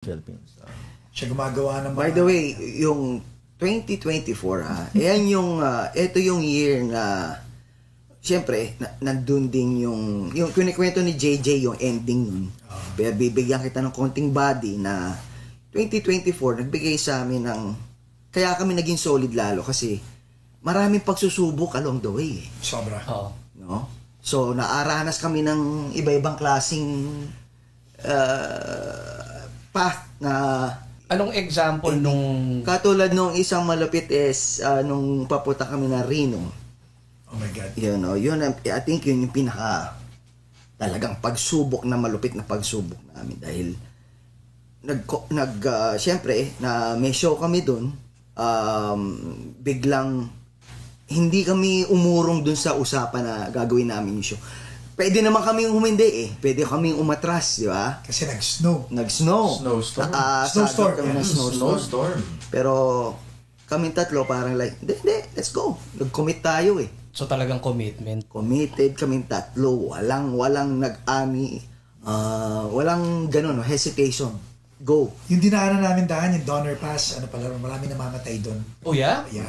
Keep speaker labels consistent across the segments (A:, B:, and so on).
A: Philippines.
B: Siya gumagawa ng mga...
C: By the way, yung 2024 ayan yung ito yung year na siyempre nandun din yung kinikwento ni JJ yung ending nun. Pero bibigyan kita ng konting body na 2024 nagbigay sa amin ng kaya kami naging solid lalo kasi maraming pagsusubok along the way.
B: Sobra.
C: No? So naaranas kami ng iba-ibang klaseng path na
D: anong example nung
C: katulad nung isang malapit is nung papunta kami na Reno.
B: Oh my God.
C: Yun I think yun yung pinaka talagang pagsubok na malupit na pagsubok namin dahil syempre na may show kami doon, biglang hindi kami umurong dun sa usapan na gagawin namin yung show. Pwede naman kaming humindi pwede kaming umatras, di ba?
B: Kasi nag-snow.
A: Snowstorm.
C: Snowstorm. Pero kaming tatlo parang like, hindi, let's go. Nag-commit tayo
D: So talagang commitment.
C: Committed kaming tatlo. Walang nag-ani. Walang ganun, hesitation. Go.
B: Yung dinaanan namin daan, yung Donner Pass, marami namamatay doon.
D: Oh yeah?
B: Yeah.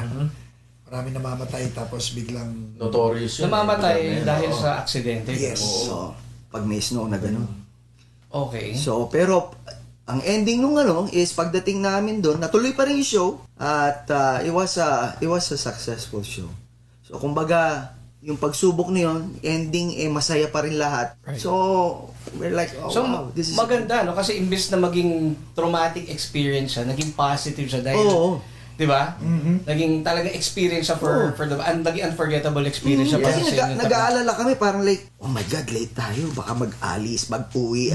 B: Marami namamatay tapos biglang...
A: Notorious yun.
D: Namamatay dahil sa aksidente.
B: Yes.
C: So, pag may snow na ganun.
D: Okay.
C: So, pero ang ending nung is pagdating namin doon, natuloy pa rin yung show at it was a successful show. So, kumbaga, yung pagsubok na yun, ending masaya pa rin lahat.
D: Right.
C: So, we're like, oh,
D: so,
C: wow, this is
D: maganda, no? Kasi imbes na maging traumatic experience siya, naging positive siya dahil...
C: Oo.
D: Di ba? Naging talagang experience siya for the naging unforgettable experience siya para
C: Kasi
D: sa inyo.
C: nag-aalala kami parang like, oh my God, late tayo. Baka mag-alis, mag-uwi.